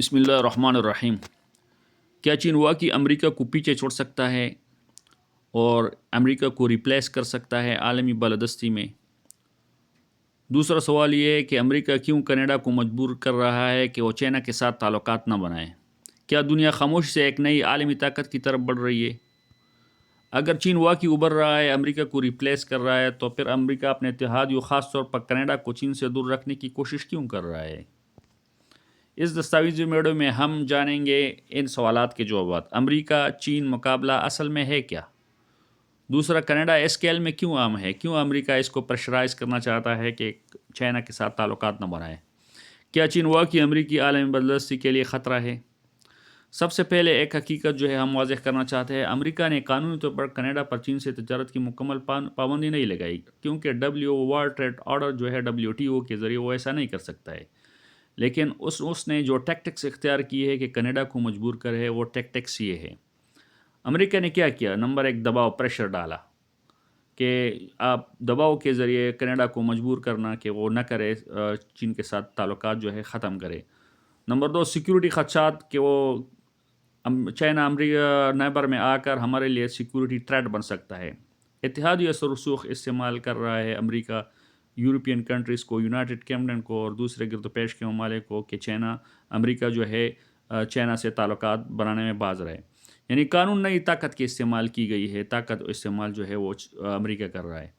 بسم اللہ الرحمن الرحیم۔ کیا چین واقعی امریکہ کو پیچھے چھوڑ سکتا ہے اور امریکہ کو ریپلیس کر سکتا ہے عالمی بالادستی میں؟ دوسرا سوال یہ ہے کہ امریکہ کیوں کینیڈا کو مجبور کر رہا ہے کہ وہ چائنا کے ساتھ تعلقات نہ بنائے؟ کیا دنیا خاموشی سے ایک نئی عالمی طاقت کی طرف بڑھ رہی ہے؟ اگر چین واقعی ابھر رہا ہے، امریکہ کو ریپلیس کر رہا ہے، تو پھر امریکہ اپنے اتحادیوں خاص طور پر کینیڈا کو چین سے دور رکھنے کی کوشش کیوں کر رہا ہے؟ اس دستاویزی ویڈیو میں ہم جانیں گے ان سوالات کے جوابات۔ امریکہ چین مقابلہ اصل میں ہے کیا؟ دوسرا، کینیڈا اسکیل میں کیوں اہم ہے؟ کیوں امریکہ اس کو پریشرائز کرنا چاہتا ہے کہ چائنا کے ساتھ تعلقات نہ بنائے؟ کیا چین واقعی امریکی عالمی بالادستی کے لیے خطرہ ہے؟ سب سے پہلے ایک حقیقت جو ہے ہم واضح کرنا چاہتے ہیں، امریکہ نے قانونی طور پر کینیڈا پر چین سے تجارت کی مکمل پابندی نہیں لگائی، کیونکہ ورلڈ ٹریڈ آرڈر جو ہے WTO کے ذریعے وہ ایسا نہیں کر سکتا ہے۔ لیکن اس نے جو ٹیکٹکس اختیار کی ہے کہ کینیڈا کو مجبور کرے، وہ ٹیکٹکس یہ ہے۔ امریکہ نے کیا کیا؟ نمبر ایک، دباؤ، پریشر ڈالا کہ آپ دباؤ کے ذریعے کینیڈا کو مجبور کرنا کہ وہ نہ کرے، چین کے ساتھ تعلقات جو ہے ختم کرے۔ نمبر دو، سیکیورٹی خدشات کہ وہ چائنا امریکہ نیبر میں آ کر ہمارے لیے سیکیورٹی تھریٹ بن سکتا ہے۔ اتحادی اثر و رسوخ استعمال کر رہا ہے امریکہ یورپین کنٹریز کو، یونائٹڈ کنگڈم کو اور دوسرے گرد و پیش کے ممالک کو کہ امریکہ جو ہے چائنا سے تعلقات بنانے میں باز رہے۔ یعنی قانون نئی طاقت کی استعمال کی گئی ہے، طاقت استعمال جو ہے وہ امریکہ کر رہا ہے۔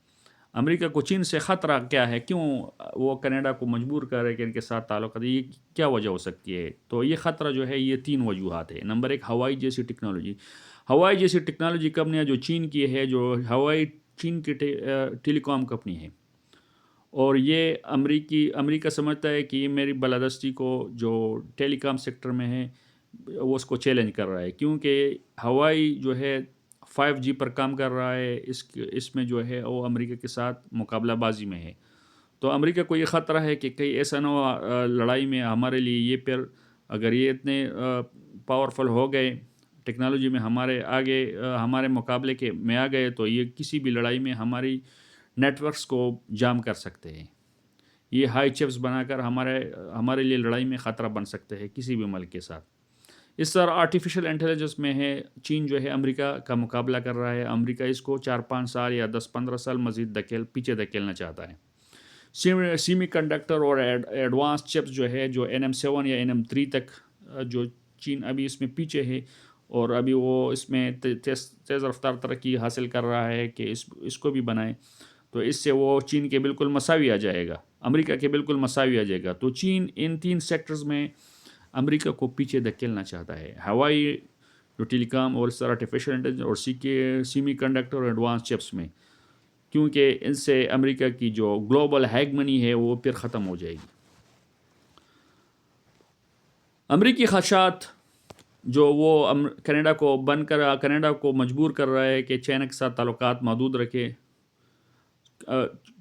امریکہ کو چین سے خطرہ کیا ہے؟ کیوں وہ کینیڈا کو مجبور کر رہے کہ ان کے ساتھ تعلقات؟ یہ کیا وجہ ہو سکتی ہے؟ تو یہ خطرہ جو ہے یہ 3 وجوہات ہے۔ نمبر ایک، ہوائی جیسی ٹیکنالوجی۔ ہوائی جیسی ٹیکنالوجی کمپنیاں جو چین کی ہے، جو ہوائی چین کی ٹیلی کام کمپنی ہے، اور یہ امریکہ سمجھتا ہے کہ یہ میری بالادستی کو جو ٹیلی کام سیکٹر میں ہے وہ اس کو چیلنج کر رہا ہے، کیونکہ ہوائی جو ہے 5G پر کام کر رہا ہے، اس میں جو ہے وہ امریکہ کے ساتھ مقابلہ بازی میں ہے۔ تو امریکہ کو یہ خطرہ ہے کہ کہیں ایسا نہ ہو لڑائی میں ہمارے لیے یہ پھر اگر یہ اتنے پاورفل ہو گئے ٹیکنالوجی میں، ہمارے مقابلے کے میں آ گئے، تو یہ کسی بھی لڑائی میں ہماری نیٹ ورکس کو جام کر سکتے ہیں۔ یہ ہائی چپس بنا کر ہمارے لیے لڑائی میں خطرہ بن سکتے ہیں کسی بھی ملک کے ساتھ۔ اس طرح آرٹیفیشل انٹیلیجنس میں ہے، چین جو ہے امریکہ کا مقابلہ کر رہا ہے، امریکہ اس کو 4-5 سال یا 10-15 سال مزید پیچھے دھکیلنا چاہتا ہے۔ سیمی کنڈکٹر اور ایڈوانس چپس جو ہے، جو NM7 یا NM3 تک جو چین ابھی اس میں پیچھے ہے، اور ابھی وہ اس میں تیز رفتار ترقی حاصل کر رہا ہے کہ اس کو بھی بنائے، تو اس سے وہ چین کے بالکل مساوی آ جائے گا، امریکہ کے بالکل مساوی آ جائے گا۔ تو چین ان 3 سیکٹرز میں امریکہ کو پیچھے دھکیلنا چاہتا ہے، ہوائی، جو ٹیلی کام اور اس طرح آرٹیفیشل انٹیلیجنس اور سیمی کنڈکٹر اور ایڈوانس چپس میں، کیونکہ ان سے امریکہ کی جو گلوبل ہیگمنی ہے وہ پھر ختم ہو جائے گی۔ امریکی خدشات جو وہ کینیڈا کو مجبور کر رہا ہے کہ چائنا کے ساتھ تعلقات محدود رکھے،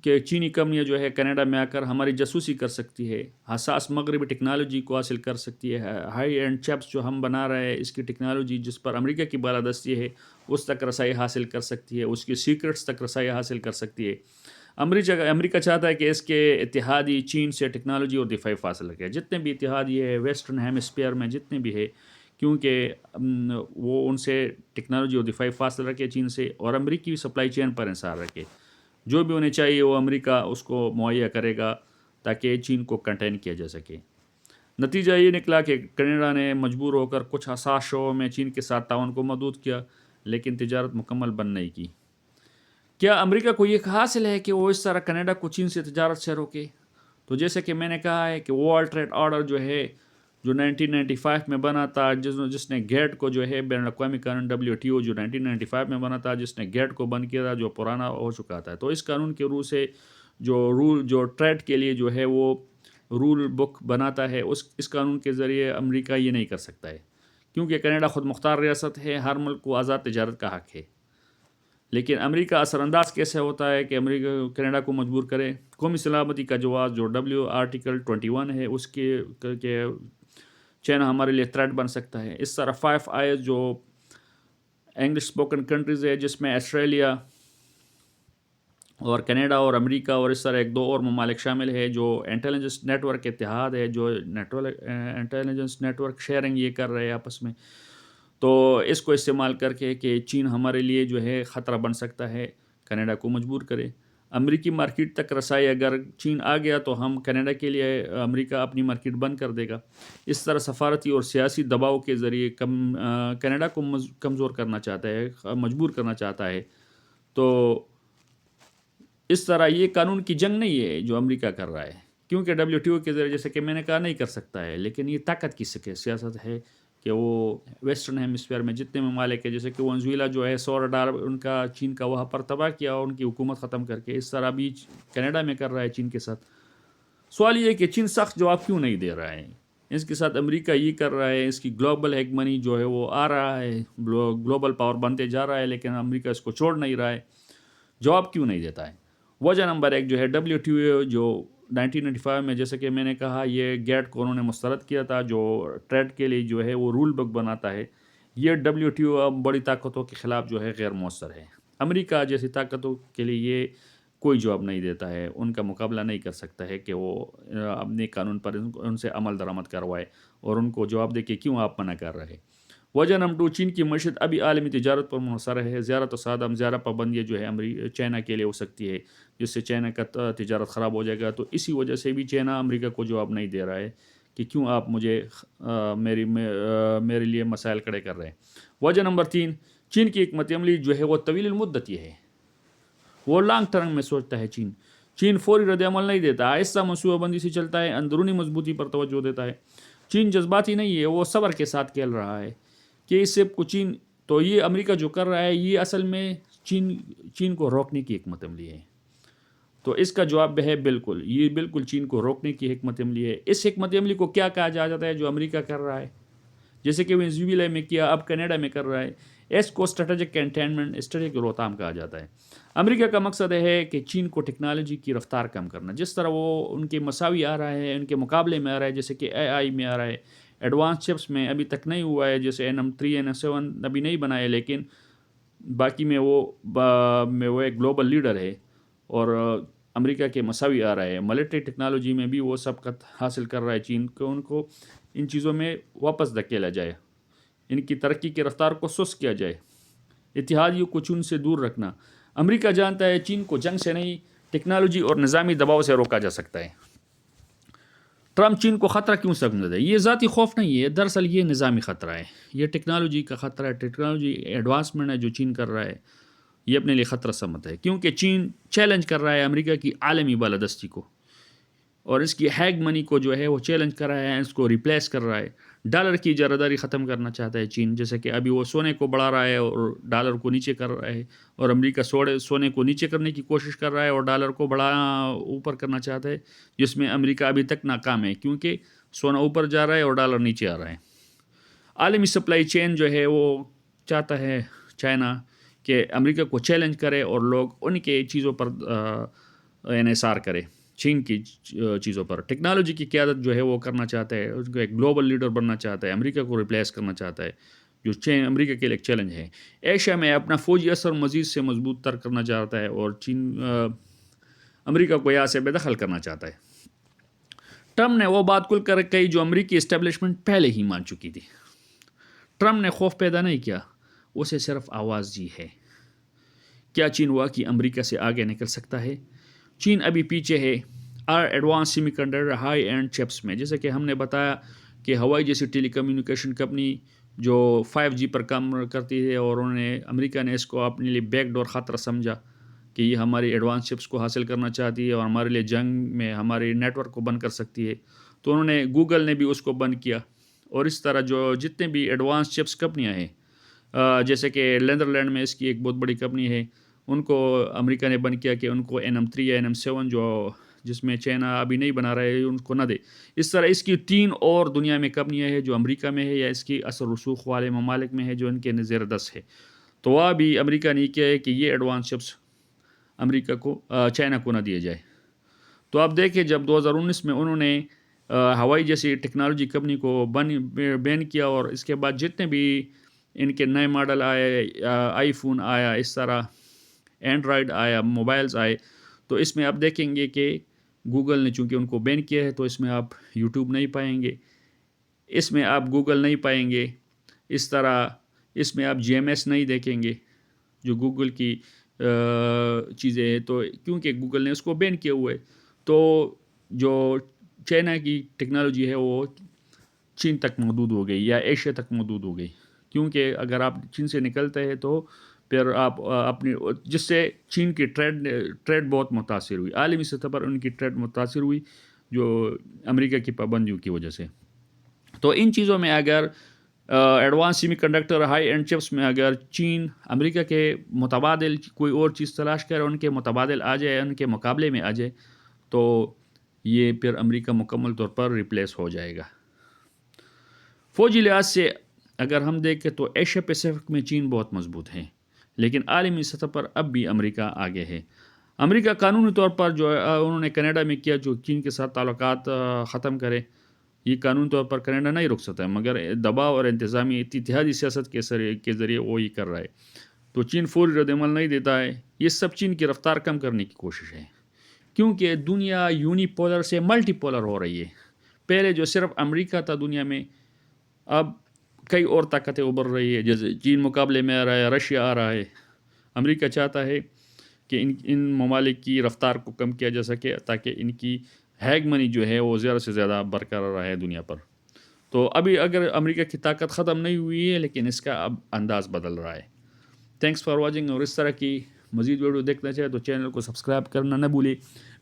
کہ چینی کمپنیاں جو ہے کینیڈا میں آ کر ہماری جاسوسی کر سکتی ہے، حساس مغربی ٹیکنالوجی کو حاصل کر سکتی ہے، ہائی اینڈ چپس جو ہم بنا رہے ہیں اس کی ٹیکنالوجی جس پر امریکہ کی بالادستی ہے اس تک رسائی حاصل کر سکتی ہے، اس کی سیکرٹس تک رسائی حاصل کر سکتی ہے۔ امریکہ چاہتا ہے کہ اس کے اتحادی چین سے ٹیکنالوجی اور دفاعی فاصلہ رکھے، جتنے بھی اتحادی ہے ویسٹرن ہیمسفیئر میں جتنے بھی ہے، کیونکہ وہ ان سے ٹیکنالوجی اور دفاعی فاصلہ رکھے چین سے، اور امریکی سپلائی چین پر انحصار رکھے۔ جو بھی انہیں چاہیے وہ امریکہ اس کو مہیا کرے گا تاکہ چین کو کنٹین کیا جا سکے۔ نتیجہ یہ نکلا کہ کینیڈا نے مجبور ہو کر کچھ حساس شعبوں میں چین کے ساتھ تعاون کو محدود کیا، لیکن تجارت مکمل بند نہیں کی۔ کیا امریکہ کو یہ حاصل ہے کہ وہ اس طرح کینیڈا کو چین سے تجارت سے روکے؟ تو جیسے کہ میں نے کہا ہے کہ ورلڈ ٹریڈ آرڈر جو ہے، جو 1995 میں بنا تھا، جس نے گیٹ کو جو ہے بین الاقوامی قانون WTO جو 1995 میں بنا تھا، جس نے گیٹ کو بند کیا تھا، جو پرانا ہو چکا تھا، تو اس قانون کے روح سے جو ٹریڈ کے لیے جو ہے وہ رول بک بناتا ہے، اس قانون کے ذریعے امریکہ یہ نہیں کر سکتا ہے، کیونکہ کینیڈا خود مختار ریاست ہے، ہر ملک کو آزاد تجارت کا حق ہے۔ لیکن امریکہ اثر انداز کیسے ہوتا ہے کہ امریکہ کینیڈا کو مجبور کرے؟ قومی سلامتی کا جواز جو آرٹیکل 21 ہے، اس کے چائنا ہمارے لیے تھریٹ بن سکتا ہے۔ اس طرح 5 آئیز جو انگلش اسپوکن کنٹریز ہے، جس میں آسٹریلیا، اور کینیڈا اور امریکہ اور اس طرح ایک دو اور ممالک شامل ہے جو انٹیلیجنس نیٹ ورک اتحاد ہے، جو انٹیلیجنس نیٹ ورک شیئرنگ یہ کر رہے ہیں آپس میں. تو اس کو استعمال کر کے کہ چین ہمارے لیے جو ہے خطرہ بن سکتا ہے، کینیڈا کو مجبور کرے. امریکی مارکیٹ تک رسائی اگر چین آ گیا تو ہم کینیڈا کے لیے امریکہ اپنی مارکیٹ بند کر دے گا. اس طرح سفارتی اور سیاسی دباؤ کے ذریعے کینیڈا کو کمزور کرنا چاہتا ہے، مجبور کرنا چاہتا ہے. تو اس طرح یہ قانون کی جنگ نہیں ہے جو امریکہ کر رہا ہے، کیونکہ WTO کے ذریعے جیسے کہ میں نے کہا نہیں کر سکتا ہے، لیکن یہ طاقت کی سیاست ہے کہ وہ ویسٹرن ہیمسفیئر میں جتنے ممالک ہیں، جیسے کہ ونزویلا جو ہے $100 ان کا چین کا وہاں پر تباہ کیا اور ان کی حکومت ختم کر کے، اس طرح بھی کینیڈا میں کر رہا ہے چین کے ساتھ. سوال یہ ہے کہ چین سخت جواب کیوں نہیں دے رہا ہے؟ اس کے ساتھ امریکہ یہ کر رہا ہے، اس کی گلوبل ہیگمنی جو ہے وہ آ رہا ہے، گلوبل پاور بنتے جا رہا ہے، لیکن امریکہ اس کو چھوڑ نہیں رہا ہے. جواب کیوں نہیں دیتا ہے؟ وجہ نمبر 1 جو ہے WTO جو 1995 میں جیسے کہ میں نے کہا یہ گیٹ کو انہوں نے مسترد کیا تھا، جو ٹریڈ کے لیے جو ہے وہ رول بک بناتا ہے. یہ WTO اب بڑی طاقتوں کے خلاف جو ہے غیر مؤثر ہے. امریکہ جیسی طاقتوں کے لیے یہ کوئی جواب نہیں دیتا ہے، ان کا مقابلہ نہیں کر سکتا ہے کہ وہ اپنے قانون پر ان سے عمل درآمد کروائے اور ان کو جواب دے کہ کیوں آپ منع کر رہے. وجہ نمبر 2 چین کی معیشت ابھی عالمی تجارت پر منحصر ہے. زیادہ تصادم، زیادہ پابندیاں جو ہے چائنا کے لیے ہو سکتی ہے، جس سے چائنا کا تجارت خراب ہو جائے گا. تو اسی وجہ سے بھی چائنا امریکہ کو جواب نہیں دے رہا ہے کہ کیوں آپ مجھے میرے لیے مسائل کھڑے کر رہے ہیں. وجہ نمبر 3 چین کی حکمت عملی جو ہے وہ طویل المدت یہ ہے، وہ لانگ ٹرم میں سوچتا ہے. چین فوری رد عمل نہیں دیتا، آہستہ منصوبہ بندی سے چلتا ہے، اندرونی مضبوطی پر توجہ دیتا ہے. چین جذباتی نہیں ہے، وہ صبر کے ساتھ کھیل رہا ہے کہ اس سے چین تو یہ امریکہ جو کر رہا ہے یہ اصل میں چین کو روکنے کی حکمت عملی ہے. تو اس کا جواب ہے بالکل، یہ بالکل چین کو روکنے کی حکمت عملی ہے. اس حکمت عملی کو کیا کہا جاتا ہے جو امریکہ کر رہا ہے، جیسے کہ وینزویلا میں کیا، اب کینیڈا میں کر رہا ہے. اس کو اسٹریٹجک کنٹینمنٹ، اسٹریٹجک روکتھام کہا جاتا ہے. امریکہ کا مقصد ہے کہ چین کو ٹیکنالوجی کی رفتار کم کرنا، جس طرح وہ ان کے مساوی آ رہا ہے، ان کے مقابلے میں آ رہا ہے، جیسے کہ AI میں آ رہا ہے. ایڈوانس چپس میں ابھی تک نہیں ہوا ہے، جیسے NM3 NM7 ابھی نہیں بنائے، لیکن باقی میں وہ ایک گلوبل لیڈر ہے اور امریکہ کے مساوی آ رہا ہے. ملٹری ٹیکنالوجی میں بھی وہ سبقت حاصل کر رہا ہے چین کو. ان کو ان چیزوں میں واپس دھکیلا جائے، ان کی ترقی کی رفتار کو سست کیا جائے، اتحادیوں کو چین سے دور رکھنا. امریکہ جانتا ہے چین کو جنگ سے نہیں، ٹیکنالوجی اور نظامی دباؤ سے روکا جا سکتا ہے. ٹرمپ چین کو خطرہ کیوں سمجھتا ہے؟ یہ ذاتی خوف نہیں ہے، دراصل یہ نظامی خطرہ ہے، یہ ٹیکنالوجی کا خطرہ ہے. ٹیکنالوجی ایڈوانسمنٹ ہے جو چین کر رہا ہے، یہ اپنے لیے خطرہ سمجھتا ہے، کیونکہ چین چیلنج کر رہا ہے امریکہ کی عالمی بالادستی کو اور اس کی ہیگ منی کو جو ہے وہ چیلنج کر رہا ہے، اس کو ریپلیس کر رہا ہے. ڈالر کی اجارہ ختم کرنا چاہتا ہے چین، جیسے کہ ابھی وہ سونے کو بڑھا رہا ہے اور ڈالر کو نیچے کر رہا ہے، اور امریکہ سونے کو نیچے کرنے کی کوشش کر رہا ہے اور ڈالر کو اوپر کرنا چاہتا ہے، جس میں امریکہ ابھی تک ناکام ہے، کیونکہ سونا اوپر جا رہا ہے اور ڈالر نیچے آ رہا ہے. عالمی سپلائی چین جو ہے وہ چاہتا ہے چائنا کہ امریکہ کو چیلنج کرے اور لوگ ان کے چیزوں پر انحصار کرے، چین کی چیزوں پر. ٹیکنالوجی کی قیادت جو ہے وہ کرنا چاہتا ہے، اس کو ایک گلوبل لیڈر بننا چاہتا ہے، امریکہ کو ریپلیس کرنا چاہتا ہے، جو امریکہ کے لیے ایک چیلنج ہے. ایشیا میں اپنا فوجی اثر مزید سے مضبوط تر کرنا چاہتا ہے اور امریکہ کو یہاں سے بے دخل کرنا چاہتا ہے. ٹرمپ نے وہ بات کھل کر کہی جو امریکی اسٹیبلشمنٹ پہلے ہی مان چکی تھی. ٹرمپ نے خوف پیدا نہیں کیا، اسے صرف آواز دی ہے. کیا چین واقعی امریکہ سے آگے نکل سکتا ہے؟ چین ابھی پیچھے ہے advance semi conductor high and chips میں، جیسے کہ ہم نے بتایا کہ ہوائی جیسی ٹیلی کمیونیکیشن کمپنی جو 5G پر کام کرتی ہے، اور امریکہ نے اس کو اپنے لیے بیک ڈور خطرہ سمجھا کہ یہ ہماری ایڈوانس چپس کو حاصل کرنا چاہتی ہے اور ہمارے لیے جنگ میں ہمارے نیٹ ورک کو بند کر سکتی ہے. تو انہوں نے گوگل نے بھی اس کو بند کیا، اور اس طرح جو جتنے بھی ایڈوانس چپس کمپنیاں ہیں، جیسے کہ نیدرلینڈ میں اس کی ایک بہت بڑی کمپنی ہے، ان کو امریکہ نے بند کیا کہ ان کو NM3 یا NM7 جس میں چائنا ابھی نہیں بنا رہا ہے ان کو نہ دے. اس طرح اس کی 3 اور دنیا میں کمپنیاں ہیں جو امریکہ میں ہے یا اس کی اثر رسوخ والے ممالک میں ہے جو ان کے زیر دست ہے. تو وہ بھی امریکہ نے کیا ہے کہ یہ ایڈوانس چپس امریکہ کو چائنا کو نہ دیے جائے. تو آپ دیکھیں جب 2019 میں انہوں نے ہوائی جیسی ٹیکنالوجی کمپنی کو بین کیا، اور اس کے بعد جتنے بھی ان کے نئے ماڈل آئے، آئی فون آیا، اس طرح اینڈرائڈ آیا، موبائلز آئے، تو اس میں آپ دیکھیں گے کہ گوگل نے چونکہ ان کو بین کیا ہے تو اس میں آپ یوٹیوب نہیں پائیں گے، اس میں آپ گوگل نہیں پائیں گے، اس طرح اس میں آپ جی ایم ایس نہیں دیکھیں گے جو گوگل کی چیزیں ہیں، تو کیونکہ گوگل نے اس کو بین کیا ہوا ہے، تو جو چائنا کی ٹیکنالوجی ہے وہ چین تک محدود ہو گئی یا ایشیا تک محدود ہو گئی، کیونکہ اگر آپ چین سے نکلتے ہیں تو پھر آپ اپنی، جس سے چین کی ٹریڈ بہت متاثر ہوئی، عالمی سطح پر ان کی ٹریڈ متاثر ہوئی جو امریکہ کی پابندیوں کی وجہ سے۔ تو ان چیزوں میں اگر advance semi conductor high and chips میں اگر چین امریکہ کے متبادل کوئی اور چیز تلاش کرے، ان کے متبادل آ جائے، ان کے مقابلے میں آ جائے، تو یہ پھر امریکہ مکمل طور پر ریپلیس ہو جائے گا۔ فوجی لحاظ سے اگر ہم دیکھیں تو ایشیا پیسیفک میں چین بہت مضبوط ہے، لیکن عالمی سطح پر اب بھی امریکہ آگے ہے۔ امریکہ قانونی طور پر جو انہوں نے کینیڈا میں کیا، جو چین کے ساتھ تعلقات ختم کرے، یہ قانونی طور پر کینیڈا نہیں رک سکتا ہے، مگر دباؤ اور انتظامی اتحادی سیاست کے ذریعے وہ یہ کر رہا ہے، تو چین فوری رد عمل نہیں دیتا ہے۔ یہ سب چین کی رفتار کم کرنے کی کوشش ہے، کیونکہ دنیا یونی پولر سے ملٹی پولر ہو رہی ہے۔ پہلے جو صرف امریکہ تھا دنیا میں، اب کئی اور طاقتیں ابھر رہی ہے، جیسے چین مقابلے میں آ رہا ہے، رشیا آ رہا ہے۔ امریکہ چاہتا ہے کہ ان ممالک کی رفتار کو کم کیا جا سکے تاکہ ان کی ہیگمنی جو ہے وہ زیادہ سے زیادہ برقرار رہے دنیا پر۔ تو ابھی اگر امریکہ کی طاقت ختم نہیں ہوئی ہے، لیکن اس کا اب انداز بدل رہا ہے۔ تھینکس فار واچنگ، اور اس طرح کی مزید ویڈیو دیکھنا چاہے تو چینل کو سبسکرائب کرنا نہ بھولیں۔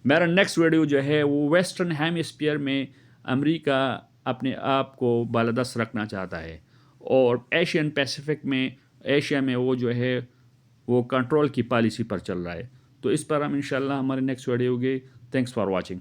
میرا نیکسٹ ویڈیو جو ہے وہ ویسٹرن ہیمسفیئر میں امریکہ اپنے آپ کو بالادست رکھنا چاہتا ہے، اور ایشین پیسیفک میں، ایشیا میں وہ جو ہے وہ کنٹرول کی پالیسی پر چل رہا ہے، تو اس پر ہم انشاءاللہ ہمارے نیکسٹ ویڈیو ہوگی۔ Thanks for watching.